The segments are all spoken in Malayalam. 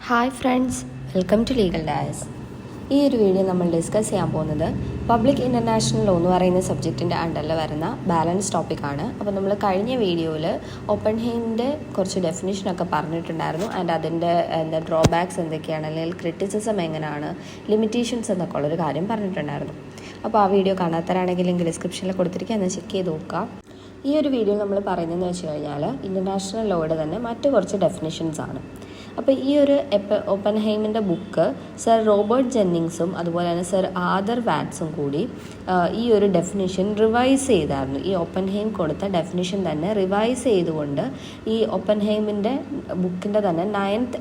Hi friends, welcome to legal dias. ഈ ഒരു വീഡിയോ നമ്മൾ ഡിസ്കസ് ചെയ്യാൻ പോകുന്നത് പബ്ലിക് ഇൻ്റർനാഷണൽ ലോ എന്ന് പറയുന്ന സബ്ജക്റ്റിൻ്റെ അണ്ടറിൽ വരുന്ന ബാലൻസ് ടോപ്പിക്കാണ്. അപ്പോൾ നമ്മൾ കഴിഞ്ഞ വീഡിയോയിൽ ഓപ്പൺഹെയിമിൻ്റെ കുറച്ച് ഡെഫിനിഷനൊക്കെ പറഞ്ഞിട്ടുണ്ടായിരുന്നു. ആൻഡ് അതിൻ്റെ ഡ്രോബാക്സ് എന്തൊക്കെയാണ്, അല്ലെങ്കിൽ ക്രിറ്റിസിസം എങ്ങനെയാണ്, ലിമിറ്റേഷൻസ് എന്നൊക്കെ ഉള്ളൊരു കാര്യം പറഞ്ഞിട്ടുണ്ടായിരുന്നു. അപ്പോൾ ആ വീഡിയോ കാണാത്തവരാണെങ്കിൽ ലിങ്ക് ഡിസ്ക്രിപ്ഷനിൽ കൊടുത്തിരിക്കുക, എന്ന് ചെക്ക് ചെയ്ത് നോക്കുക. ഈ ഒരു വീഡിയോ നമ്മൾ പറയുന്നതെന്ന് വെച്ച് കഴിഞ്ഞാൽ ഇൻ്റർനാഷണൽ ലോയുടെ തന്നെ മറ്റ് കുറച്ച് ഡെഫിനിഷൻസ് ആണ്. അപ്പോൾ ഈ ഒരു ഓപ്പൺഹെയിമിൻ്റെ ബുക്ക് സർ റോബർട്ട് ജെന്നിങ്സും അതുപോലെ തന്നെ സർ ആദർ വാറ്റ്സും കൂടി ഈ ഒരു ഡെഫിനിഷൻ റിവൈസ് ചെയ്തായിരുന്നു. ഈ ഓപ്പൺഹെയിം കൊടുത്ത ഡെഫിനിഷൻ തന്നെ റിവൈസ് ചെയ്തുകൊണ്ട് ഈ ഓപ്പൺഹെയിമിൻ്റെ ബുക്കിൻ്റെ തന്നെ 9th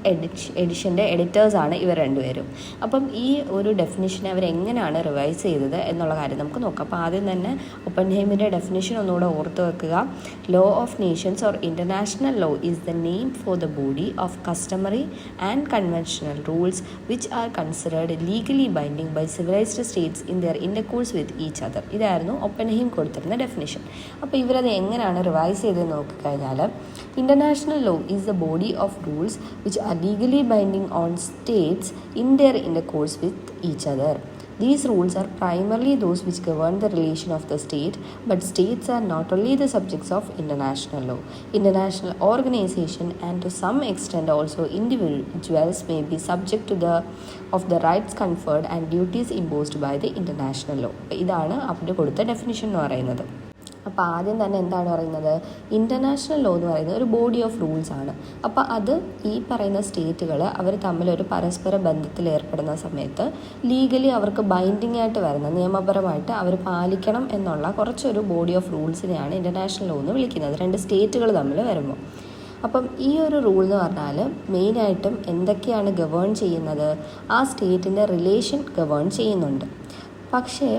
എഡിഷൻ്റെ എഡിറ്റേഴ്സാണ് ഇവർ രണ്ടുപേരും. അപ്പം ഈ ഒരു ഡെഫിനിഷനെ അവരെങ്ങനെയാണ് റിവൈസ് ചെയ്തത് എന്നുള്ള കാര്യം നമുക്ക് നോക്കാം. അപ്പോൾ ആദ്യം തന്നെ ഓപ്പൺഹെയിമിൻ്റെ ഡെഫിനിഷൻ ഒന്നുകൂടെ ഓർത്ത് വെക്കുക. Law of Nations or international law is the name for the body of customary and conventional rules which are considered legally binding by civilized states in their intercourse with each other. ഇതായിരുന്നു ഓപ്പൺഹെയിം കൊടുത്തിരുന്ന ഡെഫിനിഷൻ. അപ്പോൾ ഇവരത് എങ്ങനെയാണ് റിവൈസ് ചെയ്ത് നോക്കിക്കഴിഞ്ഞാൽ, international law is the body of rules which R legally binding on States in there intercourse with each other. These rules are primarily those which govern the relation of the state, but states are not only the subjects of international law. International organization and to some extent also individuals may be subject to the rights conferred and duties imposed by the international law. ഇതാണ് അവിടെ കൊടുത്ത ഡെഫിനിഷൻ എന്ന് പറയുന്നത്. അപ്പോൾ ആദ്യം തന്നെ എന്താണ് പറയുന്നത്, ഇൻ്റർനാഷണൽ ലോ എന്ന് പറയുന്നത് ഒരു ബോഡി ഓഫ് റൂൾസ് ആണ്. അപ്പോൾ അത് ഈ പറയുന്ന സ്റ്റേറ്റുകൾ അവർ തമ്മിലൊരു പരസ്പര ബന്ധത്തിൽ ഏർപ്പെടുന്ന സമയത്ത് ലീഗലി അവർക്ക് ബൈൻഡിങ് ആയിട്ട് വരുന്ന, നിയമപരമായിട്ട് അവർ പാലിക്കണം എന്നുള്ള കുറച്ചൊരു ബോഡി ഓഫ് റൂൾസിനെയാണ് ഇൻ്റർനാഷണൽ ലോ എന്ന് വിളിക്കുന്നത്, രണ്ട് സ്റ്റേറ്റുകൾ തമ്മിൽ വരുമ്പോൾ. അപ്പം ഈ ഒരു റൂൾ എന്ന് പറഞ്ഞാൽ മെയിനായിട്ടും എന്തൊക്കെയാണ് ഗവേൺ ചെയ്യുന്നത്, ആ സ്റ്റേറ്റിൻ്റെ റിലേഷൻ ഗവേൺ ചെയ്യുന്നുണ്ട്. പക്ഷേ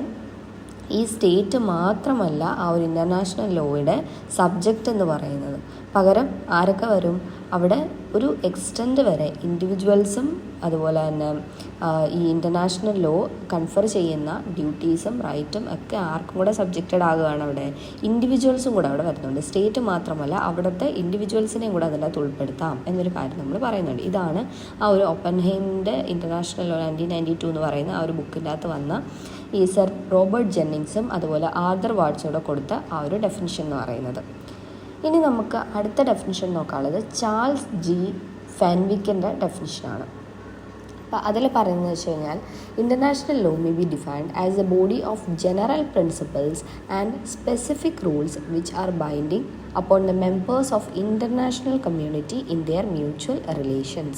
ഈ സ്റ്റേറ്റ് മാത്രമല്ല ആ ഒരു ഇൻ്റർനാഷണൽ ലോയുടെ സബ്ജക്റ്റ് എന്ന് പറയുന്നത്. പകരം ആരൊക്കെ വരും, അവിടെ ഒരു എക്സ്റ്റെൻഡ് വരെ ഇൻഡിവിജ്വൽസും അതുപോലെ തന്നെ ഈ ഇൻ്റർനാഷണൽ ലോ കൺഫർ ചെയ്യുന്ന ഡ്യൂട്ടീസും റൈറ്റും ഒക്കെ ആർക്കും കൂടെ സബ്ജക്റ്റഡ് ആകുകയാണ്. അവിടെ ഇൻഡിവിജ്വൽസും കൂടെ അവിടെ വരുന്നുണ്ട്. സ്റ്റേറ്റ് മാത്രമല്ല, അവിടുത്തെ ഇൻഡിവിജ്വൽസിനെയും കൂടെ അതിൻ്റെ അകത്ത് ഉൾപ്പെടുത്താം എന്നൊരു കാര്യം നമ്മൾ പറയുന്നുണ്ട്. ഇതാണ് ആ ഒരു ഓപ്പൺഹെയിമിൻ്റെ ഇൻ്റർനാഷണൽ ലോ 1992 എന്ന് പറയുന്ന ആ ഒരു ബുക്കിൻ്റെ അകത്ത് വന്ന ഈ സർ റോബർട്ട് ജെന്നിങ്സും അതുപോലെ ആദർ വാട്സോടെ കൊടുത്ത ആ ഒരു ഡെഫിനിഷൻ എന്ന് പറയുന്നത്. ഇനി നമുക്ക് അടുത്ത ഡെഫിനിഷൻ നോക്കാനുള്ളത് ചാൾസ് ജി ഫെൻവിക്കിൻ്റെ ഡെഫിനിഷനാണ്. അപ്പോൾ അതിൽ പറയുന്നത് വെച്ച് കഴിഞ്ഞാൽ, international law may be defined as a body of general principles and specific rules which are binding upon the members of international community in their mutual relations.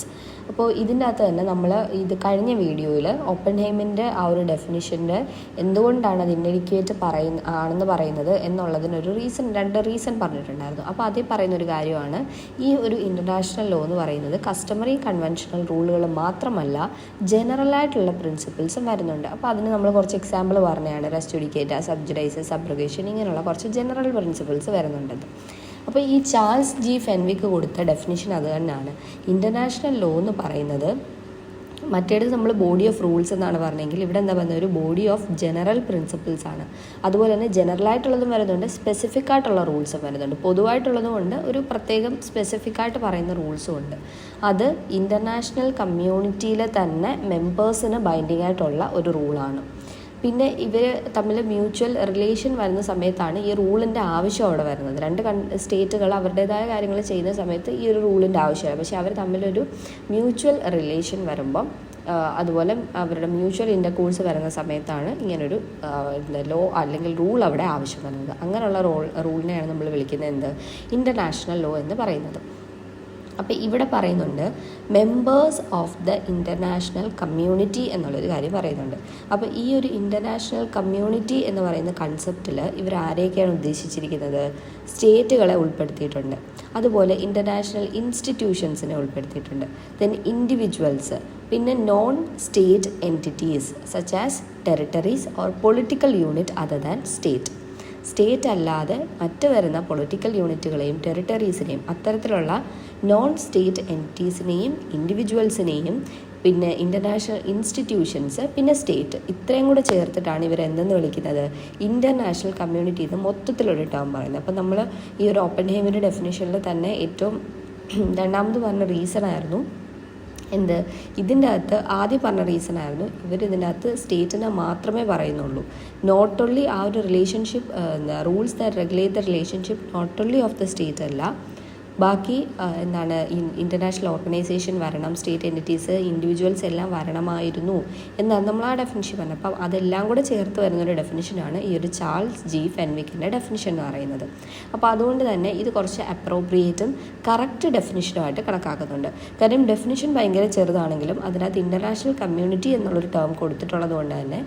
അപ്പോൾ ഇതിൻ്റെ അകത്ത് തന്നെ നമ്മൾ ഇത് കഴിഞ്ഞ വീഡിയോയിൽ ഓപ്പൺഹെയിമിൻ്റെ ആ ഒരു ഡെഫിനിഷൻ്റെ എന്തുകൊണ്ടാണ് അത് ഇൻഡിക്കേറ്റ് ആണെന്ന് പറയുന്നത് എന്നുള്ളതിനൊരു രണ്ട് റീസൺ പറഞ്ഞിട്ടുണ്ടായിരുന്നു. അപ്പോൾ അതിൽ പറയുന്നൊരു കാര്യമാണ്, ഈ ഒരു ഇൻ്റർനാഷണൽ ലോ എന്ന് പറയുന്നത് കസ്റ്റമറി കൺവെൻഷണൽ റൂളുകൾ മാത്രമല്ല ജനറലായിട്ടുള്ള പ്രിൻസിപ്പിൾസും വരുന്നുണ്ട്. അപ്പോൾ അതിന് നമ്മൾ കുറച്ച് എക്സാമ്പിൾ പറഞ്ഞതാണ്, റെസ് ജുഡിക്കേറ്റ, സബ്ജുഡൈസ്, സബ്രഗേഷൻ, ഇങ്ങനെയുള്ള കുറച്ച് ജനറൽ പ്രിൻസിപ്പിൾസ് വരുന്നുണ്ട്. അപ്പോൾ ഈ ചാൾസ് ജി ഫെൻവിക്ക് കൊടുത്ത ഡെഫിനിഷൻ അത് തന്നെയാണ്. ഇൻ്റർനാഷണൽ ലോ എന്ന് പറയുന്നത്, മറ്റേത് നമ്മൾ ബോഡി ഓഫ് റൂൾസ് എന്നാണ് പറഞ്ഞെങ്കിൽ ഇവിടെ എന്താ പറയുന്നത്, ഒരു ബോഡി ഓഫ് ജനറൽ പ്രിൻസിപ്പിൾസ് ആണ്. അതുപോലെ തന്നെ ജനറലായിട്ടുള്ളതും വരുന്നുണ്ട്, സ്പെസിഫിക് ആയിട്ടുള്ള റൂൾസും വരുന്നുണ്ട്. പൊതുവായിട്ടുള്ളതും ഉണ്ട്, ഒരു പ്രത്യേകം സ്പെസിഫിക് ആയിട്ട് പറയുന്ന റൂൾസും ഉണ്ട്. അത് ഇൻ്റർനാഷണൽ കമ്മ്യൂണിറ്റിയിലെ തന്നെ മെമ്പേഴ്സിന് ബൈൻഡിങ് ആയിട്ടുള്ള ഒരു റൂളാണ്. പിന്നെ ഇവർ തമ്മിൽ മ്യൂച്വൽ റിലേഷൻ വരുന്ന സമയത്താണ് ഈ റൂളിൻ്റെ ആവശ്യം അവിടെ വരുന്നത്. രണ്ട് സ്റ്റേറ്റുകൾ അവരുടേതായ കാര്യങ്ങൾ ചെയ്യുന്ന സമയത്ത് ഈ ഒരു റൂളിൻ്റെ ആവശ്യമാണ്. പക്ഷേ അവർ തമ്മിലൊരു മ്യൂച്വൽ റിലേഷൻ വരുമ്പം അതുപോലെ അവരുടെ മ്യൂച്വൽ ഇൻ്റർകോഴ്സ് വരുന്ന സമയത്താണ് ഇങ്ങനൊരു ലോ അല്ലെങ്കിൽ റൂൾ അവിടെ ആവശ്യം വരുന്നത്. അങ്ങനെയുള്ള റൂളിനെയാണ് നമ്മൾ വിളിക്കുന്നത് എന്ത്, ഇൻ്റർനാഷണൽ ലോ എന്ന് പറയുന്നത്. അപ്പോൾ ഇവിടെ പറയുന്നുണ്ട് members of the international community എന്നുള്ളൊരു കാര്യം പറയുന്നുണ്ട്. അപ്പോൾ ഈ ഒരു ഇൻ്റർനാഷണൽ കമ്മ്യൂണിറ്റി എന്ന് പറയുന്ന കൺസെപ്റ്റിൽ ഇവർ ആരെയൊക്കെയാണ് ഉദ്ദേശിച്ചിരിക്കുന്നത്, സ്റ്റേറ്റുകളെ ഉൾപ്പെടുത്തിയിട്ടുണ്ട്, അതുപോലെ ഇൻ്റർനാഷണൽ ഇൻസ്റ്റിറ്റ്യൂഷൻസിനെ ഉൾപ്പെടുത്തിയിട്ടുണ്ട്, ദെൻ ഇൻഡിവിജ്വൽസ്, പിന്നെ non state entities such as territories or political unit other than state. State അല്ലാതെ മറ്റ് വരുന്ന പൊളിറ്റിക്കൽ യൂണിറ്റുകളെയും ടെറിട്ടറീസിനെയും അത്തരത്തിലുള്ള നോൺ സ്റ്റേറ്റ് എൻറ്റിറ്റീസിനെയും ഇൻഡിവിജ്വൽസിനെയും പിന്നെ ഇൻ്റർനാഷണൽ ഇൻസ്റ്റിറ്റ്യൂഷൻസ്, പിന്നെ സ്റ്റേറ്റ്, ഇത്രയും കൂടെ ചേർത്തിട്ടാണ് ഇവർ എന്തെന്ന് വിളിക്കുന്നത്, ഇൻ്റർനാഷണൽ കമ്മ്യൂണിറ്റി എന്ന് മൊത്തത്തിലൊരു ടേം പറയുന്നത്. അപ്പോൾ നമ്മൾ ഈ ഒരു ഓപ്പൺഹെയിമിൻ്റെ ഡെഫിനേഷനിൽ തന്നെ ഏറ്റവും രണ്ടാമത് പറഞ്ഞ റീസൺ ആയിരുന്നു എന്ത് ഇതിൻ്റെ അകത്ത് ആദ്യം പറഞ്ഞ റീസൺ ആയിരുന്നു ഇതിൻ്റെ അകത്ത് സ്റ്റേറ്റിനെ മാത്രമേ പറയുന്നുള്ളൂ. നോട്ട് ഓൺലി ആ ഒരു relationship rules that regulate the relationship not only of the state അല്ല, ബാക്കി ഇൻ്റർനാഷണൽ ഓർഗനൈസേഷൻ വരണം, സ്റ്റേറ്റ് എൻറ്റിറ്റീസ്, ഇൻഡിവിജ്വൽസ് എല്ലാം വരണമായിരുന്നു എന്നാണ് നമ്മൾ ആ ഡെഫിനിഷൻ പറഞ്ഞത്. അപ്പം അതെല്ലാം കൂടെ ചേർത്ത് വരുന്നൊരു ഡെഫിനിഷനാണ് ഈ ഒരു ചാൾസ് ജി ഫെൻവിക്കിൻ്റെ ഡെഫിനിഷൻ എന്ന് പറയുന്നത്. അപ്പോൾ അതുകൊണ്ട് തന്നെ ഇത് കുറച്ച് അപ്രോപ്രിയേറ്റും കറക്റ്റ് ഡെഫിനിഷനുമായിട്ട് കണക്കാക്കുന്നുണ്ട്. കാര്യം ഡെഫിനിഷൻ ഭയങ്കര ചെറുതാണെങ്കിലും അതിനകത്ത് ഇൻ്റർനാഷണൽ കമ്മ്യൂണിറ്റി എന്നുള്ളൊരു ടേം കൊടുത്തിട്ടുള്ളത് കൊണ്ട് തന്നെ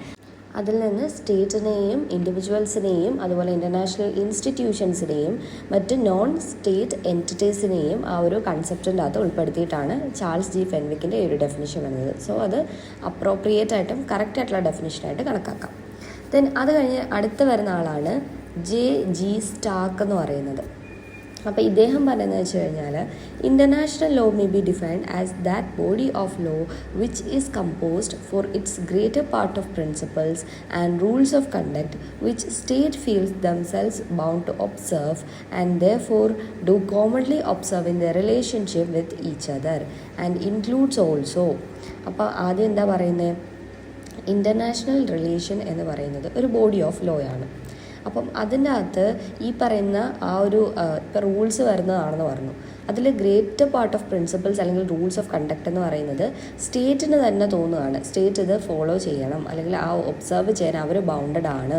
അതിൽ നിന്ന് സ്റ്റേറ്റിനെയും ഇൻഡിവിജ്വൽസിനെയും അതുപോലെ ഇൻ്റർനാഷണൽ ഇൻസ്റ്റിറ്റ്യൂഷൻസിനെയും മറ്റ് നോൺ സ്റ്റേറ്റ് എൻറ്റിറ്റീസിനെയും ആ ഒരു കൺസെപ്റ്റിൻ്റെ അകത്ത് ഉൾപ്പെടുത്തിയിട്ടാണ് ചാൾസ് ജി ഫെൻവിക്കിൻ്റെ ഈ ഒരു ഡെഫിനിഷൻ വരുന്നത്. സോ അത് അപ്രോപ്രിയേറ്റ് ആയിട്ടും കറക്റ്റ് ആയിട്ടുള്ള ഡെഫിനിഷനായിട്ട് കണക്കാക്കാം. ദെൻ അത് കഴിഞ്ഞ് അടുത്ത് വരുന്ന ആളാണ് ജെ ജി സ്റ്റാർക്ക് എന്ന് പറയുന്നത്. അപ്പോൾ ഇദ്ദേഹം പറയുന്നത് വെച്ച് കഴിഞ്ഞാൽ international law may be defined as that body of law which is composed for its greater part of principles and rules of conduct which state feels themselves bound to observe and therefore do commonly observe in the relationship with each other and includes also. അപ്പോൾ ആദ്യം എന്താ പറയുന്നത്, ഇൻ്റർനാഷണൽ റിലേഷൻ എന്ന് പറയുന്നത് ഒരു ബോഡി ഓഫ് ലോ ആണ്. അപ്പം അതിൻ്റെ അകത്ത് ഈ പറയുന്ന ആ ഒരു ഇപ്പോൾ റൂൾസ് വരുന്നതാണെന്ന് പറഞ്ഞു. അതിൽ ഗ്രേറ്റർ പാർട്ട് ഓഫ് പ്രിൻസിപ്പിൾസ് അല്ലെങ്കിൽ റൂൾസ് ഓഫ് കണ്ടക്ട് എന്ന് പറയുന്നത് സ്റ്റേറ്റിന് തന്നെ തോന്നുകയാണ്, സ്റ്റേറ്റ് ഇത് ഫോളോ ചെയ്യണം അല്ലെങ്കിൽ ആ ഒബ്സർവ് ചെയ്യാൻ അവർ ബൗണ്ടഡ് ആണ്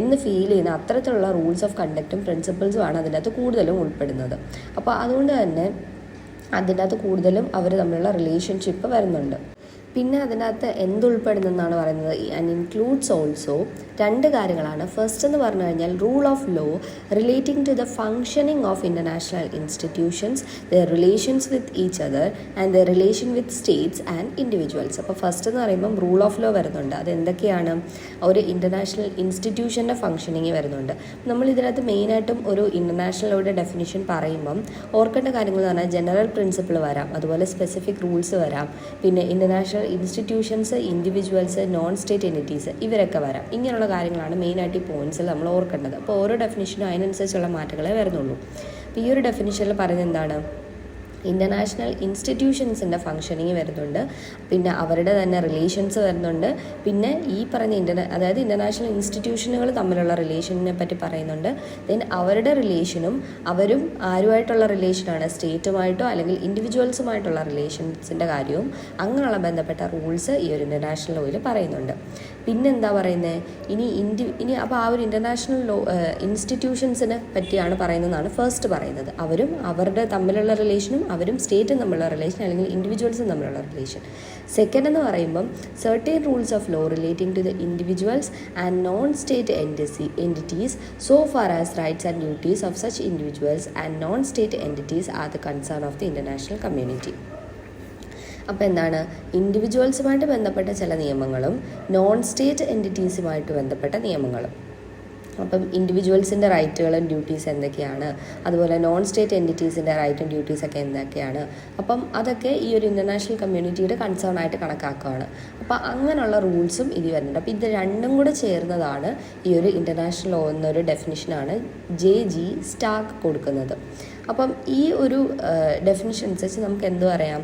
എന്ന് ഫീൽ ചെയ്യുന്ന അത്തരത്തിലുള്ള റൂൾസ് ഓഫ് കണ്ടക്റ്റും പ്രിൻസിപ്പിൾസും ആണ് അതിൻ്റെ അകത്ത് കൂടുതലും ഉൾപ്പെടുന്നത്. അപ്പോൾ അതുകൊണ്ട് തന്നെ അതിൻ്റെ അകത്ത് കൂടുതലും അവർ തമ്മിലുള്ള റിലേഷൻഷിപ്പ് വരുന്നുണ്ട്. പിന്നെ അതിനകത്ത് എന്തുൾപ്പെടുന്നെന്നാണ് പറയുന്നത്, ആൻഡ് ഇൻക്ലൂഡ്സ് ഓൾസോ രണ്ട് കാര്യങ്ങളാണ്. ഫസ്റ്റ് എന്ന് പറഞ്ഞു കഴിഞ്ഞാൽ rule of law relating to the functioning of international institutions, the relations with each other and the relation with states and individuals. അപ്പോൾ ഫസ്റ്റ് എന്ന് പറയുമ്പം റൂൾ ഓഫ് ലോ വരുന്നുണ്ട്. അതെന്തൊക്കെയാണ്, ഒരു ഇൻ്റർനാഷണൽ ഇൻസ്റ്റിറ്റ്യൂഷൻ്റെ ഫങ്ഷനിങ് വരുന്നുണ്ട്. നമ്മൾ ഇതിനകത്ത് മെയിനായിട്ടും ഒരു ഇൻ്റർനാഷണൽ ലോയുടെ ഡെഫിനിഷൻ പറയുമ്പം ഓർക്കേണ്ട കാര്യങ്ങൾ എന്ന് പറഞ്ഞാൽ ജനറൽ പ്രിൻസിപ്പിൾ വരാം, അതുപോലെ സ്പെസിഫിക് റൂൾസ് വരാം, പിന്നെ international institutions, individuals, non state entities ഇവരൊക്കെ വരാം. ഇങ്ങനെയുള്ള കാര്യങ്ങളാണ് മെയിനായിട്ട് ഈ പോയിൻറ്റ്സിൽ നമ്മൾ ഓർക്കേണ്ടത്. അപ്പോൾ ഓരോ ഡെഫിനിഷനും അതിനനുസരിച്ചുള്ള മാറ്റങ്ങളെ വരുന്നുള്ളൂ. അപ്പോൾ ഈ ഒരു ഡെഫിനിഷനിൽ പറയുന്നത് എന്താണ്, ഇൻ്റർനാഷണൽ ഇൻസ്റ്റിറ്റ്യൂഷൻസിൻ്റെ ഫങ്ഷനിങ് വരുന്നുണ്ട്, പിന്നെ അവരുടെ തന്നെ റിലേഷൻസ് വരുന്നുണ്ട്, പിന്നെ ഈ പറഞ്ഞ അതായത് ഇൻ്റർനാഷണൽ ഇൻസ്റ്റിറ്റ്യൂഷനുകൾ തമ്മിലുള്ള റിലേഷനെ പറ്റി പറയുന്നുണ്ട്. ദെൻ അവരുടെ റിലേഷനും അവരും ആരുമായിട്ടുള്ള റിലേഷനാണ്, സ്റ്റേറ്റുമായിട്ടോ അല്ലെങ്കിൽ ഇൻഡിവിജ്വൽസുമായിട്ടുള്ള റിലേഷൻസിൻ്റെ കാര്യവും അങ്ങനെയുള്ള ബന്ധപ്പെട്ട റൂൾസ് ഈ ഒരു ഇൻ്റർനാഷണൽ ലോയിൽ പറയുന്നുണ്ട്. പിന്നെന്താ പറയുന്നത്, ഇനി അപ്പോൾ ആ ഒരു ഇൻ്റർനാഷണൽ ലോ ഇൻസ്റ്റിറ്റ്യൂഷൻസിനെ പറ്റിയാണ് പറയുന്നതെന്നാണ് ഫസ്റ്റ് പറയുന്നത്. അവരും അവരുടെ തമ്മിലുള്ള റിലേഷനും അവരും സ്റ്റേറ്റും തമ്മിലുള്ള റിലേഷൻ അല്ലെങ്കിൽ ഇൻഡിവിജ്വൽസും തമ്മിലുള്ള റിലേഷൻ. സെക്കൻഡ് എന്ന് പറയുമ്പം certain rules of law relating to the individuals and non state entities so far as rights and duties of such individuals and non state entities are the concern of the international community. അപ്പോൾ എന്താണ്, ഇൻഡിവിജ്വൽസുമായിട്ട് ബന്ധപ്പെട്ട ചില നിയമങ്ങളും നോൺ സ്റ്റേറ്റ് എൻറ്റിറ്റീസുമായിട്ട് ബന്ധപ്പെട്ട നിയമങ്ങളും. അപ്പം ഇൻഡിവിജ്വൽസിൻ്റെ റൈറ്റുകളും ഡ്യൂട്ടീസ് എന്തൊക്കെയാണ്, അതുപോലെ നോൺ സ്റ്റേറ്റ് എൻറ്റിറ്റീസിൻ്റെ റൈറ്റും ഡ്യൂട്ടീസൊക്കെ എന്തൊക്കെയാണ്, അപ്പം അതൊക്കെ ഈ ഒരു ഇൻ്റർനാഷണൽ കമ്മ്യൂണിറ്റിയുടെ കൺസേൺ ആയിട്ട് കണക്കാക്കുകയാണ്. അപ്പോൾ അങ്ങനെയുള്ള റൂൾസും ഇത് വരുന്നുണ്ട്. അപ്പോൾ ഇത് രണ്ടും കൂടെ ചേർന്നതാണ് ഈ ഒരു ഇൻ്റർനാഷണൽ ലോ എന്നൊരു ഡെഫിനിഷനാണ് ജെ ജി സ്റ്റാർക്ക് കൊടുക്കുന്നത്. അപ്പം ഈ ഒരു ഡെഫിനിഷൻ അനുസരിച്ച് നമുക്ക് എന്ത് പറയാം,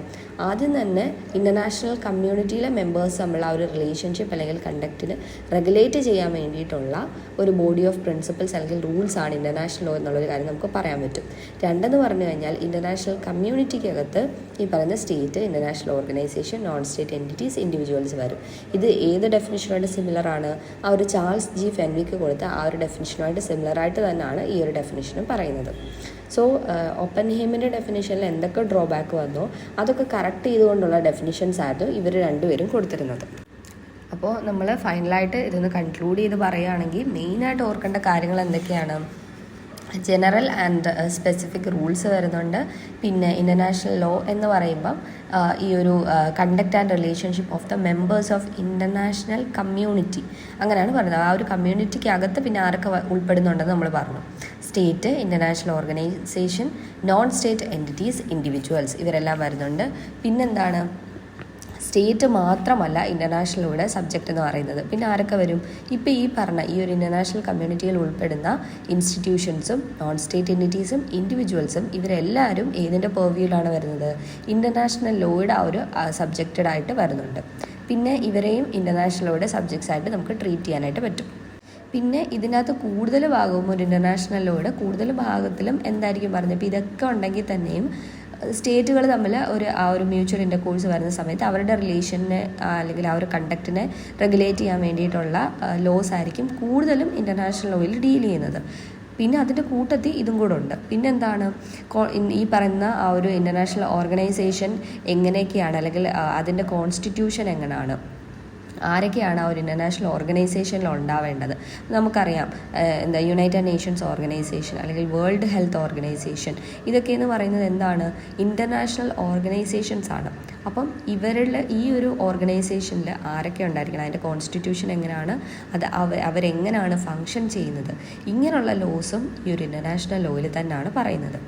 ആദ്യം തന്നെ ഇൻ്റർനാഷണൽ കമ്മ്യൂണിറ്റിയിലെ മെമ്പേഴ്സ് തമ്മിലുള്ള ആ ഒരു റിലേഷൻഷിപ്പ് അല്ലെങ്കിൽ കണ്ടക്റ്റിന് റെഗുലേറ്റ് ചെയ്യാൻ വേണ്ടിയിട്ടുള്ള ഒരു ബോഡി ഓഫ് പ്രിൻസിപ്പിൾസ് അല്ലെങ്കിൽ റൂൾസ് ആണ് ഇൻ്റർനാഷണൽ ലോ എന്നുള്ളൊരു കാര്യം നമുക്ക് പറയാൻ പറ്റും. രണ്ടെന്ന് പറഞ്ഞു കഴിഞ്ഞാൽ ഇൻ്റർനാഷണൽ കമ്മ്യൂണിറ്റിക്കകത്ത് ഈ പറയുന്ന state, international organisation, non state entities, individuals വരും. ഇത് ഏത് ഡെഫിനിഷനുമായിട്ട് സിമിലറാണ്, ആ ഒരു ചാൾസ് ജി ഫെൻവിക്ക് കൊടുത്ത ആ ഒരു ഡെഫിനിഷനുമായിട്ട് സിമിലറായിട്ട് തന്നെയാണ് ഈ ഒരു ഡെഫിനിഷനും പറയുന്നത്. സോ ഒപ്പൻഹൈമറിൻ്റെ ഡെഫിനിഷനിൽ എന്തൊക്കെ ഡ്രോബാക്ക് വന്നോ അതൊക്കെ കറക്റ്റ് ചെയ്തുകൊണ്ടുള്ള ഡെഫിനിഷൻസ് ആയിരുന്നു ഇവർ രണ്ടുപേരും കൊടുത്തിരുന്നത്. അപ്പോൾ നമ്മൾ ഫൈനലായിട്ട് ഇതൊന്ന് കൺക്ലൂഡ് ചെയ്ത് പറയുകയാണെങ്കിൽ മെയിനായിട്ട് ഓർക്കേണ്ട കാര്യങ്ങൾ എന്തൊക്കെയാണ്, ജനറൽ ആൻഡ് സ്പെസിഫിക് റൂൾസ് വരുന്നുണ്ട്. പിന്നെ ഇൻ്റർനാഷണൽ ലോ എന്ന് പറയുമ്പം ഈ ഒരു conduct and relationship of the members of international community അങ്ങനെയാണ് പറയുന്നത്. ആ ഒരു കമ്മ്യൂണിറ്റിക്ക് അകത്ത് പിന്നെ ആരൊക്കെ ഉൾപ്പെടുന്നുണ്ടെന്ന് നമ്മൾ പറഞ്ഞു, state, international organisation, non state entities, individuals ഇവരെല്ലാം വരുന്നുണ്ട്. പിന്നെന്താണ്, സ്റ്റേറ്റ് മാത്രമല്ല ഇൻ്റർനാഷണൽ ലോയുടെ സബ്ജക്റ്റ് എന്ന് പറയുന്നത്. പിന്നെ ആരൊക്കെ വരും? ഇപ്പോൾ ഈ പറഞ്ഞ ഈ ഒരു ഇൻ്റർനാഷണൽ കമ്മ്യൂണിറ്റിയിൽ ഉൾപ്പെടുന്ന ഇൻസ്റ്റിറ്റ്യൂഷൻസും നോൺ സ്റ്റേറ്റ് എൻറ്റിറ്റീസും ഇൻഡിവിജ്വൽസും ഇവരെല്ലാവരും ഏതിൻ്റെ പെർവ്യൂവിലാണ് വരുന്നത്? ഇൻ്റർനാഷണൽ ലോയുടെ ആ ഒരു സബ്ജക്റ്റഡ് ആയിട്ട് വരുന്നുണ്ട്. പിന്നെ ഇവരെയും ഇൻ്റർനാഷണൽ ലോയുടെ സബ്ജക്ട്സ് ആയിട്ട് നമുക്ക് ട്രീറ്റ് ചെയ്യാനായിട്ട് പറ്റും. പിന്നെ ഇതിനകത്ത് കൂടുതൽ ഭാഗവും ഒരു ഇൻ്റർനാഷണൽ ലോയുടെ കൂടുതൽ ഭാഗത്തിലും എന്തായിരിക്കും പറഞ്ഞത്? ഇപ്പോൾ ഇതൊക്കെ ഉണ്ടെങ്കിൽ തന്നെയും സ്റ്റേറ്റുകൾ തമ്മിൽ ആ ഒരു മ്യൂച്വൽ ഇൻ്റർകോഴ്സ് വരുന്ന സമയത്ത് അവരുടെ റിലേഷനെ അല്ലെങ്കിൽ ആ ഒരു കണ്ടക്റ്റിനെ റെഗുലേറ്റ് ചെയ്യാൻ വേണ്ടിയിട്ടുള്ള ലോസ് ആയിരിക്കും കൂടുതലും ഇൻ്റർനാഷണൽ ലോയിൽ ഡീൽ ചെയ്യുന്നത്. പിന്നെ അതിൻ്റെ കൂട്ടത്തിൽ ഇതും കൂടെ ഉണ്ട്. പിന്നെന്താണ് ഈ പറയുന്ന ആ ഒരു ഇൻ്റർനാഷണൽ ഓർഗനൈസേഷൻ എങ്ങനെയൊക്കെയാണ്, അല്ലെങ്കിൽ അതിൻ്റെ കോൺസ്റ്റിറ്റ്യൂഷൻ എങ്ങനെയാണ്, ആരൊക്കെയാണ് ആ ഒരു ഇൻ്റർനാഷണൽ ഓർഗനൈസേഷനിൽ ഉണ്ടാവേണ്ടത്? നമുക്കറിയാം, യുണൈറ്റഡ് നേഷൻസ് ഓർഗനൈസേഷൻ അല്ലെങ്കിൽ വേൾഡ് ഹെൽത്ത് ഓർഗനൈസേഷൻ, ഇതൊക്കെ എന്ന് പറയുന്നത് എന്താണ്? ഇൻ്റർനാഷണൽ ഓർഗനൈസേഷൻസ് ആണ്. അപ്പം ഇവരുടെ ഈ ഒരു ഓർഗനൈസേഷനിൽ ആരൊക്കെ ഉണ്ടായിരിക്കണം, അതിൻ്റെ കോൺസ്റ്റിറ്റ്യൂഷൻ എങ്ങനെയാണ്, അത് അവരെങ്ങനെയാണ് ഫങ്ഷൻ ചെയ്യുന്നത്, ഇങ്ങനെയുള്ള ലോസും ഈ ഒരു ഇൻ്റർനാഷണൽ ലോയിൽ തന്നെയാണ് പറയുന്നത്.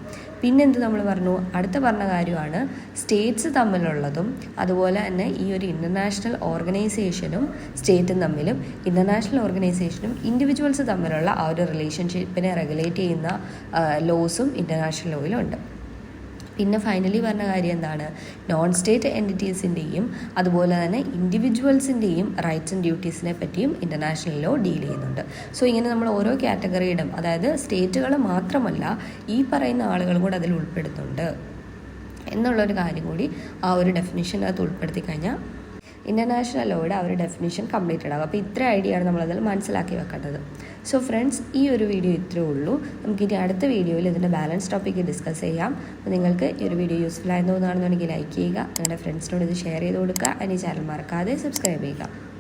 പിന്നെന്ത് നമ്മൾ പറഞ്ഞു? അടുത്ത പറഞ്ഞ കാര്യമാണ് സ്റ്റേറ്റ്സ് തമ്മിലുള്ളതും അതുപോലെ തന്നെ ഈ ഒരു ഇൻ്റർനാഷണൽ ഓർഗനൈസേഷനും സ്റ്റേറ്റും തമ്മിലും ഇൻ്റർനാഷണൽ ഓർഗനൈസേഷനും ഇൻഡിവിജ്വൽസ് തമ്മിലുള്ള ആ ഒരു റിലേഷൻഷിപ്പിനെ റെഗുലേറ്റ് ചെയ്യുന്ന ലോസും ഇൻ്റർനാഷണൽ ലോയിലുണ്ട്. പിന്നെ ഫൈനലി പറഞ്ഞ കാര്യം എന്താണ്? നോൺ സ്റ്റേറ്റ് എൻറ്റിറ്റീസിൻ്റെയും അതുപോലെ തന്നെ ഇൻഡിവിജ്വൽസിൻ്റെയും റൈറ്റ്സ് ആൻഡ് ഡ്യൂട്ടീസിനെ പറ്റിയും ഇൻ്റർനാഷണൽ ലോ ഡീൽ ചെയ്യുന്നുണ്ട്. സോ ഇങ്ങനെ നമ്മൾ ഓരോ കാറ്റഗറിയിടും, അതായത് സ്റ്റേറ്റുകൾ മാത്രമല്ല ഈ പറയുന്ന ആളുകളും കൂടെ അതിൽ ഉൾപ്പെടുത്തുന്നുണ്ട് എന്നുള്ളൊരു കാര്യം കൂടി ആ ഒരു ഡെഫിനിഷനകത്ത് ഉൾപ്പെടുത്തി കഴിഞ്ഞാൽ ഇൻ്റർനാഷണൽ ലോയുടെ ആ ഒരു ഡെഫിനിഷൻ കംപ്ലീറ്റഡ് ആകും. അപ്പോൾ ഇത്ര ഐഡിയയാണ് നമ്മളതിൽ മനസ്സിലാക്കി വെക്കേണ്ടത്. സോ ഫ്രണ്ട്സ്, ഈ ഒരു വീഡിയോ ഇത്രയേ ഉള്ളൂ. നമുക്കിനി അടുത്ത വീഡിയോയിൽ ഇതിൻ്റെ ബാലൻസ് ടോപ്പിക്ക് ഡിസ്കസ് ചെയ്യാം. അപ്പോൾ നിങ്ങൾക്ക് ഈ ഒരു വീഡിയോ യൂസ്ഫുൾ ആയെന്ന് തോന്നുകയാണെന്നുണ്ടെങ്കിൽ ലൈക്ക് ചെയ്യുക, നിങ്ങളുടെ ഫ്രണ്ട്സിനോട് ഇത് ഷെയർ ചെയ്ത് കൊടുക്കുക, ഈ ചാനൽ മറക്കാതെ സബ്സ്ക്രൈബ് ചെയ്യുക.